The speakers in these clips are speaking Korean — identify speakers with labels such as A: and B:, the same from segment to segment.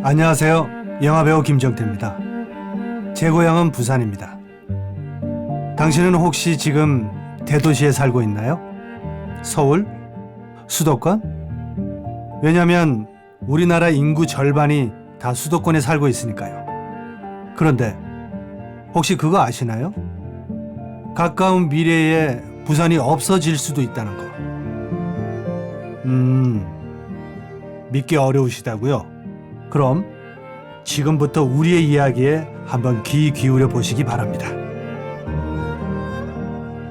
A: 안녕하세요. 영화배우 김정태입니다. 제 고향은 부산입니다. 당신은 혹시 지금 대도시에 살고 있나요? 서울? 수도권? 왜냐면 우리나라 인구 절반이 다 수도권에 살고 있으니까요. 그런데 혹시 그거 아시나요? 가까운 미래에 부산이 없어질 수도 있다는 거. 믿기 어려우시다고요? 그럼 지금부터 우리의 이야기에 한번 귀 기울여 보시기 바랍니다.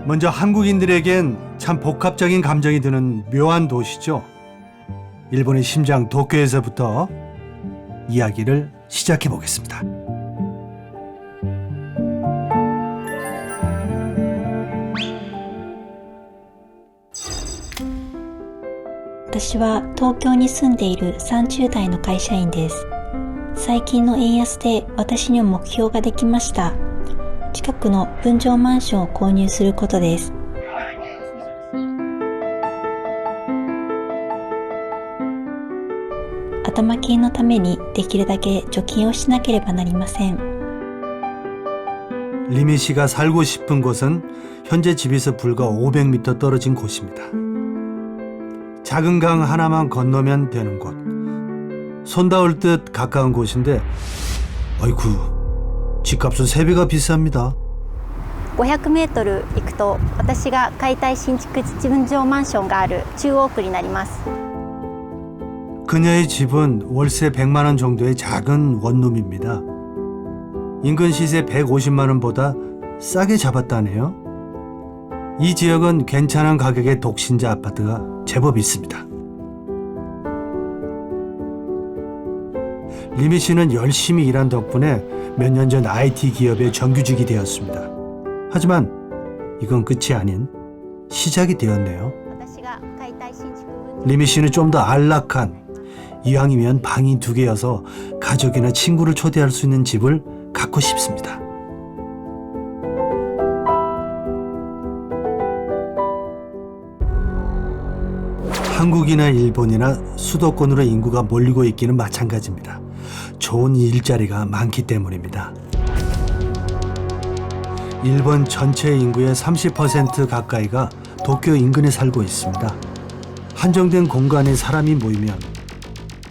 A: 먼저 한국인들에겐 참 복합적인 감정이 드는 묘한 도시죠. 일본의 심장 도쿄에서부터 이야기를 시작해 보겠습니다.
B: 私は東京に住んでいる30代の会社員です。最近の円安で私には目標ができました。近くの分譲マンションを購入することです。頭金のためにできるだけ貯金をしなければなりません。
A: 리미 씨가 살고 싶은 곳은 현재 집에서 불과 500m 떨어진 곳입니다. 작은 강 하나만 건너면 되는 곳. 손 닿을 듯 가까운 곳인데 아이쿠, 집값은 3배가 비쌉니다.
C: 500メートル行くと私が解体新築分譲マンションがある中央区になります。
A: 그녀의 집은 월세 100만 원 정도의 작은 원룸입니다. 인근 시세 150만 원보다 싸게 잡았다네요. 이 지역은 괜찮은 가격의 독신자 아파트가 제법 있습니다. 리미 씨는 열심히 일한 덕분에 몇 년 전 IT 기업의 정규직이 되었습니다. 하지만 이건 끝이 아닌 시작이 되었네요. 리미 씨는 좀 더 안락한, 이왕이면 방이 2개여서 가족이나 친구를 초대할 수 있는 집을 갖고 싶습니다. 한국이나 일본이나 수도권으로 인구가 몰리고 있기는 마찬가지입니다. 좋은 일자리가 많기 때문입니다. 일본 전체 인구의 30% 가까이가 도쿄 인근에 살고 있습니다. 한정된 공간에 사람이 모이면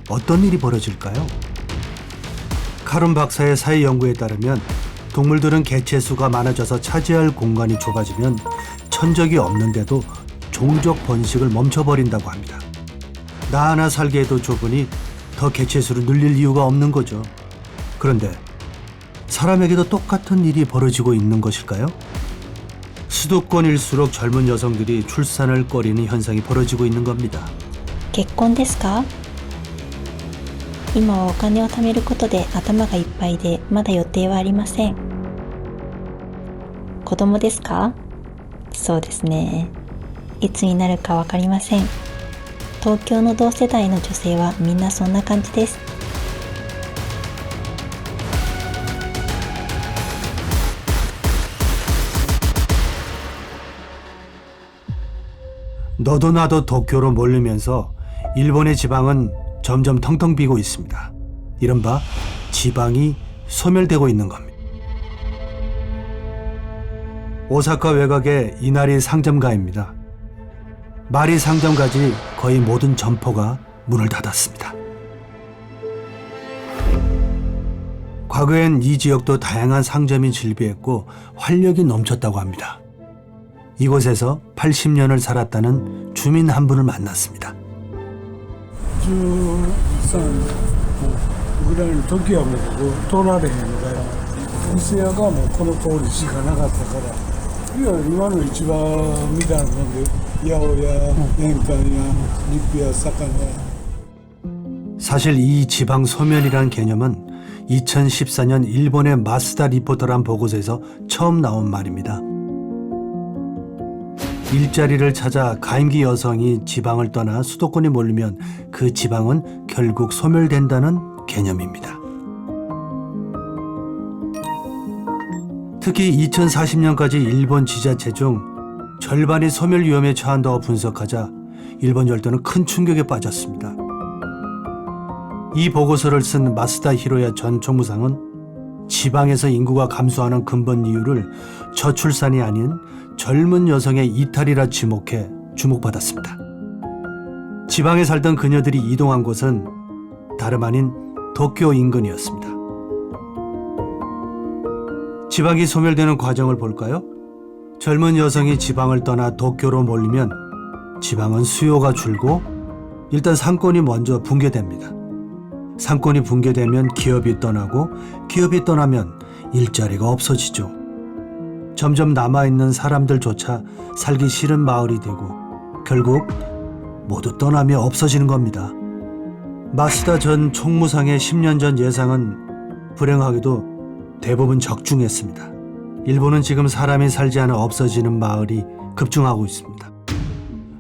A: 어떤 일이 벌어질까요? 카룬 박사의 사회 연구에 따르면 동물들은 개체수가 많아져서 차지할 공간이 좁아지면 천적이 없는데도 종족 번식을 멈춰버린다고 합니다. 나 하나 살기에도 좁으니 더 개체수를 늘릴 이유가 없는 거죠. 그런데 사람에게도 똑같은 일이 벌어지고 있는 것일까요? 수도권일수록 젊은 여성들이 출산을 꺼리는 현상이 벌어지고 있는 겁니다.
B: 結婚ですか？今はお金を貯めることで頭がいっぱいでまだ予定はありません。子供ですか？そうですね。いつになるかわかりません。東京の同世代の女性はみんなそんな感じです。
A: 너도 나도 도쿄로 몰리면서 일본의 지방은 점점 텅텅 비고 있습니다. 이른바 지방이 소멸되고 있는 겁니다. 오사카 외곽의 이나리 상점가입니다. 마리 상점까지 거의 모든 점포가 문을 닫았습니다. 과거엔 이 지역도 다양한 상점이 즐비했고 활력이 넘쳤다고 합니다. 이곳에서 80년을 살았다는 주민 한 분을 만났습니다.
D: 13ぐらいの時はもうここ通られへんのだよ。店屋がもうこの通りしかなかったから、いや今の市場みたいなもんで、八百屋、玄関屋、肉屋、魚屋。
A: 사실 이 지방 소멸이란 개념은 2014년 일본의 마스다 리포터란 보고서에서 처음 나온 말입니다. 일자리를 찾아 가임기 여성이 지방을 떠나 수도권에 몰리면 그 지방은 결국 소멸된다는 개념입니다. 특히 2040년까지 일본 지자체 중 절반이 소멸 위험에 처한다고 분석하자 일본 열도는 큰 충격에 빠졌습니다. 이 보고서를 쓴 마스다 히로야 전 총무상은 지방에서 인구가 감소하는 근본 이유를 저출산이 아닌 젊은 여성의 이탈이라 지목해 주목받았습니다. 지방에 살던 그녀들이 이동한 곳은 다름 아닌 도쿄 인근이었습니다. 지방이 소멸되는 과정을 볼까요? 젊은 여성이 지방을 떠나 도쿄로 몰리면 지방은 수요가 줄고 일단 상권이 먼저 붕괴됩니다. 상권이 붕괴되면 기업이 떠나고 기업이 떠나면 일자리가 없어지죠. 점점 남아있는 사람들조차 살기 싫은 마을이 되고 결국 모두 떠나며 없어지는 겁니다. 마스다 전 총무상의 10년 전 예상은 불행하게도 대부분 적중했습니다. 일본은 지금 사람이 살지 않아 없어지는 마을이 급증하고 있습니다.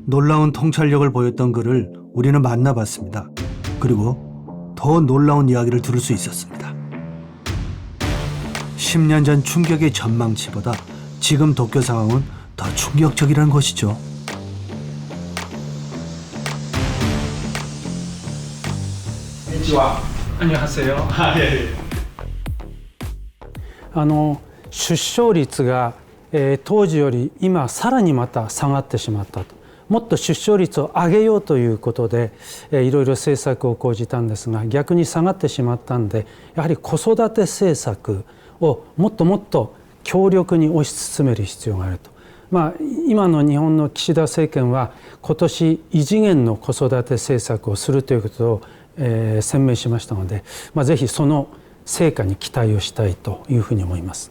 A: 놀라운 통찰력을 보였던 그를 우리는 만나봤습니다. 그리고 더 놀라운 이야기를 들을 수 있었습니다. 10년 전 충격의 전망치보다 지금 도쿄 상황은 더 충격적이라는 것이죠.
E: 안녕하세요. 出生率が、当時より今さらにまた下がってしまったと。もっと出生率を上げようということで、いろいろ政策を講じたんですが逆に下がってしまったんで、やはり子育て政策をもっともっと強力に推し進める必要があると。今の日本の岸田政権は今年異次元の子育て政策をするということを、宣明しましたので、ぜひその成果に期待をしたいというふうに思います。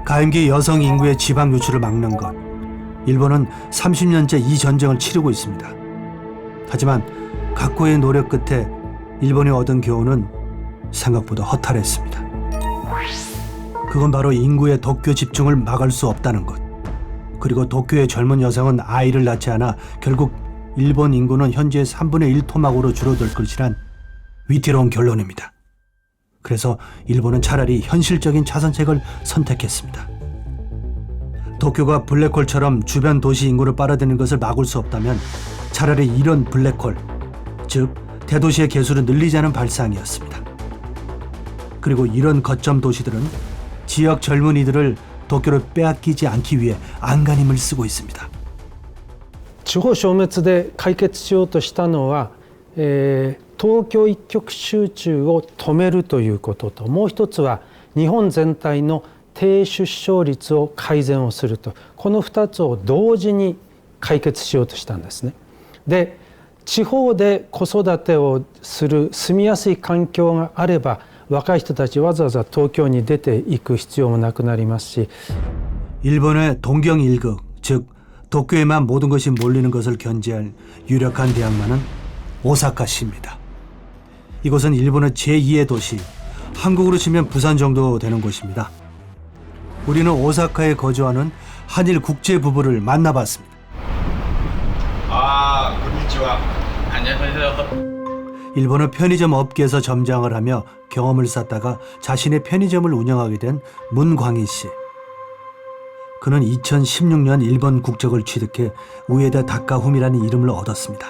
A: 가임기 여성 인구의 지방 유출을 막는 것. 일본은 30년째 이 전쟁을 치르고 있습니다. 하지만 각고의 노력 끝에 일본이 얻은 교훈은 생각보다 허탈했습니다. 그건 바로 인구의 도쿄 집중을 막을 수 없다는 것. 그리고 도쿄의 젊은 여성은 아이를 낳지 않아 결국 일본 인구는 현재 3분의 1 토막으로 줄어들 것이란 위태로운 결론입니다. 그래서 일본은 차라리 현실적인 차선책을 선택했습니다. 도쿄가 블랙홀처럼 주변 도시 인구를 빨아들이는 것을 막을 수 없다면 차라리 이런 블랙홀, 즉 대도시의 개수를 늘리자는 발상이었습니다. 그리고 이런 거점 도시들은 지역 젊은이들을 도쿄를 빼앗기지 않기 위해 안간힘을 쓰고 있습니다.
E: 地方消滅で解決しようとしたのは、東京一極集中を止めるということと、もう一つは日本全体の低出生率を改善をすると、この2つを同時に解決しようとしたんですね。で、地方で子育てをする住みやすい環境があれば、若い人たちわざわざ東京に出ていく必要もなくなりますし、
A: 일본의 동경일극, 즉 도쿄에만 모든 것이 몰리는 것을 견제할 유력한 대항마는 오사카시입니다. 이곳은 일본의 제2의 도시, 한국으로 치면 부산 정도 되는 곳입니다. 우리는 오사카에 거주하는 한일 국제 부부를 만나봤습니다.
F: konnichiwa. 안녕하세요.
A: 일본의 편의점 업계에서 점장을 하며 경험을 쌓다가 자신의 편의점을 운영하게 된 문광희 씨. 그는 2016년 일본 국적을 취득해 우에다 다카후미라는 이름을 얻었습니다.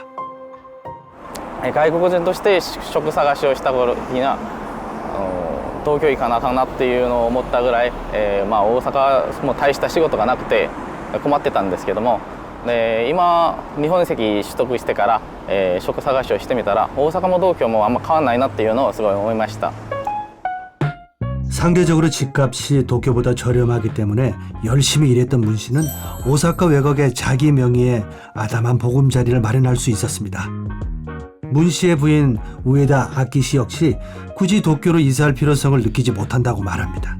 G: 外国人として職探しをした頃には東京行かなあかんなっていうのを思ったぐらい、大阪も大した仕事がなくて困ってたんですけども、今日本籍取得してから、職探しをしてみたら大阪も東京もあんま変わんないなっていうのをすごい思いました。
A: 상대적으로 집값이 도쿄보다 저렴하기 때문에 열심히 일했던 문 씨는 오사카 외곽에 자기 명의의 아담한 보금자리를 마련할 수 있었습니다. 문 씨의 부인 우에다 아키 씨 역시 굳이 도쿄로 이사할 필요성을 느끼지 못한다고 말합니다.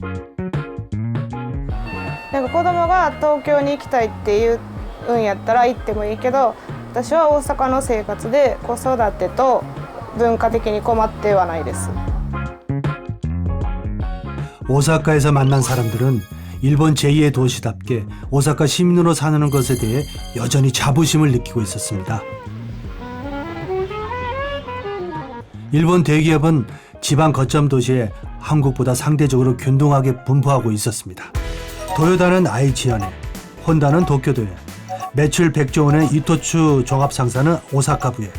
H: なんか子供が東京に行きたいって言うんやったら行ってもいいけど、私は大阪の生活で子育てと文化的に困ってはないです。
A: 오사카에서 만난 사람들은 일본 제2의 도시답게 오사카 시민으로 사는 것에 대해 여전히 자부심을 느끼고 있었습니다. 일본 대기업은 지방 거점 도시에 한국보다 상대적으로 균등하게 분포하고 있었습니다. 도요타는 아이치현에, 혼다는 도쿄도에, 매출 100조 원의 이토츠 종합 상사는 오사카 부에,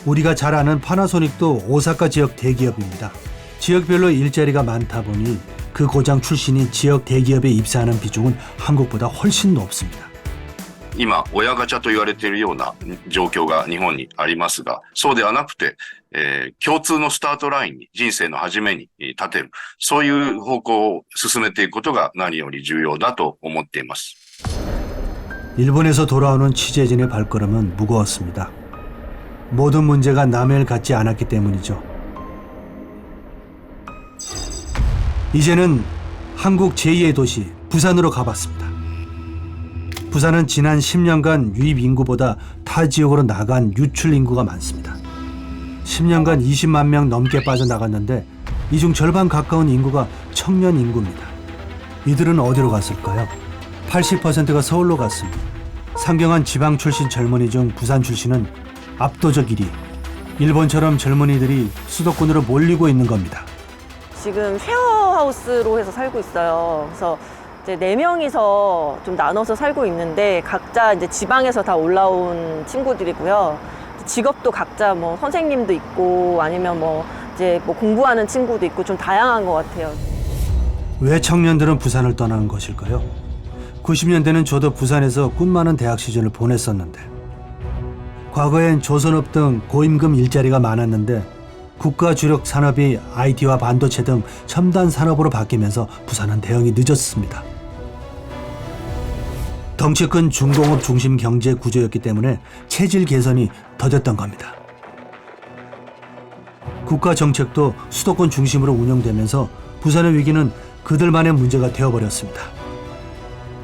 A: 우리가 잘 아는 파나소닉도 오사카 지역 대기업입니다. 지역별로 일자리가 많다 보니 그 고장 출신이 지역 대기업에 입사하는 비중은 한국보다 훨씬 높습니다.
I: 今親ガチャと言われているような状況が日本にありますが、そうではなくて、共通のスタートラインに人生の初めに立てる、そういう方向を進めていくことが何より重要だと思っています。
A: 일본에서 돌아오는 취재진의 발걸음은 무거웠습니다. 모든 문제가 남의 일 같지 않았기 때문이죠. 이제는 한국 제2의 도시 부산으로 가봤습니다. 부산은 지난 10년간 유입 인구보다 타 지역으로 나간 유출 인구가 많습니다. 10년간 20만 명 넘게 빠져나갔는데 이 중 절반 가까운 인구가 청년 인구입니다. 이들은 어디로 갔을까요? 80%가 서울로 갔습니다. 상경한 지방 출신 젊은이 중 부산 출신은 압도적 1위. 일본처럼 젊은이들이 수도권으로 몰리고 있는 겁니다.
J: 지금 쉐어하우스로 해서 살고 있어요. 그래서 이제 4명이서 좀 나눠서 살고 있는데 각자 이제 지방에서 다 올라온 친구들이고요. 직업도 각자 뭐 선생님도 있고 아니면 뭐 이제 뭐 공부하는 친구도 있고 좀 다양한 것 같아요.
A: 왜 청년들은 부산을 떠나는 것일까요? 90년대는 저도 부산에서 꿈 많은 대학 시절을 보냈었는데, 과거엔 조선업 등 고임금 일자리가 많았는데 국가 주력 산업이 IT와 반도체 등 첨단 산업으로 바뀌면서 부산은 대응이 늦었습니다. 덩치 큰 중공업 중심 경제 구조였기 때문에 체질 개선이 더뎠던 겁니다. 국가 정책도 수도권 중심으로 운영되면서 부산의 위기는 그들만의 문제가 되어버렸습니다.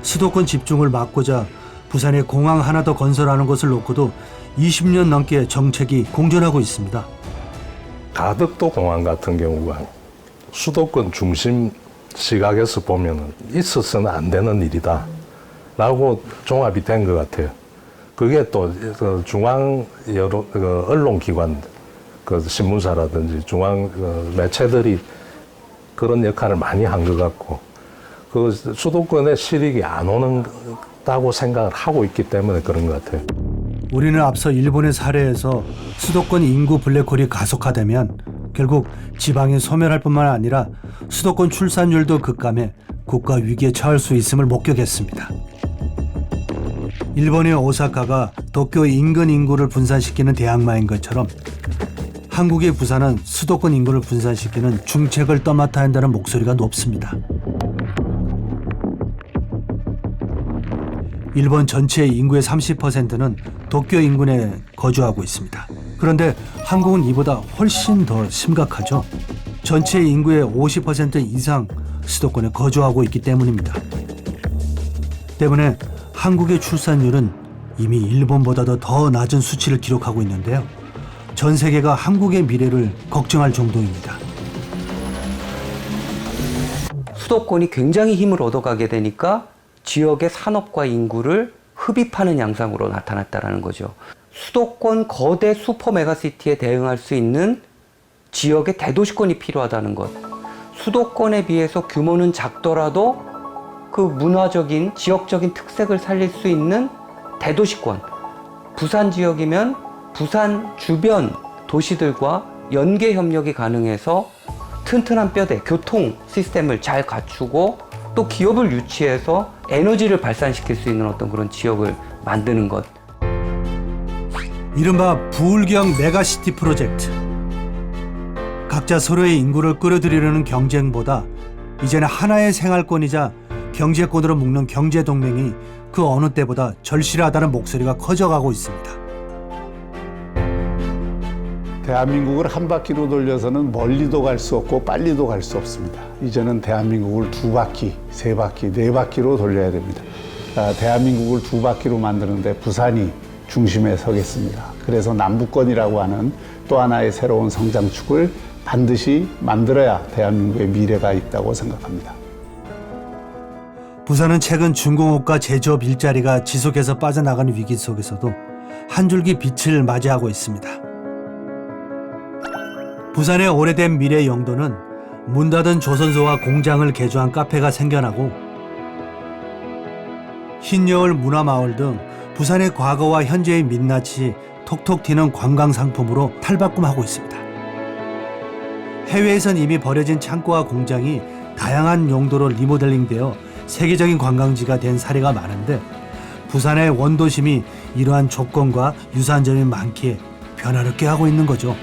A: 수도권 집중을 막고자 부산에 공항 하나 더 건설하는 것을 놓고도 20년 넘게 정책이 공존하고 있습니다.
K: 가덕도 공항 같은 경우가 수도권 중심 시각에서 보면은 있어서는 안 되는 일이다 라고 종합이 된 것 같아요. 그게 또 중앙 여러 언론기관, 신문사라든지 중앙 매체들이 그런 역할을 많이 한 것 같고, 그 수도권에 실익이 안 오는다고 생각을 하고 있기 때문에 그런 것 같아요.
A: 우리는 앞서 일본의 사례에서 수도권 인구 블랙홀이 가속화되면 결국 지방이 소멸할 뿐만 아니라 수도권 출산율도 급감해 국가 위기에 처할 수 있음을 목격했습니다. 일본의 오사카가 도쿄 인근 인구를 분산시키는 대항마인 것처럼 한국의 부산은 수도권 인구를 분산시키는 중책을 떠맡아야 한다는 목소리가 높습니다. 일본 전체 인구의 30%는 도쿄 인근에 거주하고 있습니다. 그런데 한국은 이보다 훨씬 더 심각하죠. 전체 인구의 50% 이상 수도권에 거주하고 있기 때문입니다. 때문에 한국의 출산율은 이미 일본보다도 더 낮은 수치를 기록하고 있는데요. 전 세계가 한국의 미래를 걱정할 정도입니다.
L: 수도권이 굉장히 힘을 얻어가게 되니까 지역의 산업과 인구를 흡입하는 양상으로 나타났다는 거죠. 수도권 거대 슈퍼 메가시티에 대응할 수 있는 지역의 대도시권이 필요하다는 것. 수도권에 비해서 규모는 작더라도 그 문화적인, 지역적인 특색을 살릴 수 있는 대도시권. 부산 지역이면 부산 주변 도시들과 연계 협력이 가능해서 튼튼한 뼈대, 교통 시스템을 잘 갖추고 또 기업을 유치해서 에너지를 발산시킬 수 있는 어떤 그런 지역을 만드는 것.
A: 이른바 부울경 메가시티 프로젝트. 각자 서로의 인구를 끌어들이려는 경쟁보다 이제는 하나의 생활권이자 경제권으로 묶는 경제동맹이 그 어느 때보다 절실하다는 목소리가 커져가고 있습니다.
M: 대한민국을 한 바퀴로 돌려서는 멀리도 갈 수 없고 빨리도 갈 수 없습니다. 이제는 대한민국을 2바퀴, 3바퀴, 4바퀴로 돌려야 됩니다. 대한민국을 2바퀴로 만드는데 부산이 중심에 서겠습니다. 그래서 남부권이라고 하는 또 하나의 새로운 성장축을 반드시 만들어야 대한민국의 미래가 있다고 생각합니다.
A: 부산은 최근 중공업과 제조업 일자리가 지속해서 빠져나가는 위기 속에서도 한 줄기 빛을 맞이하고 있습니다. 부산의 오래된 미래 영도는 문 닫은 조선소와 공장을 개조한 카페가 생겨나고 흰여울 문화마을 등 부산의 과거와 현재의 민낯이 톡톡 튀는 관광 상품으로 탈바꿈하고 있습니다. 해외에선 이미 버려진 창고와 공장이 다양한 용도로 리모델링되어 세계적인 관광지가 된 사례가 많은데 부산의 원도심이 이러한 조건과 유사한 점이 많기에 변화를 꾀하고 있는 거죠.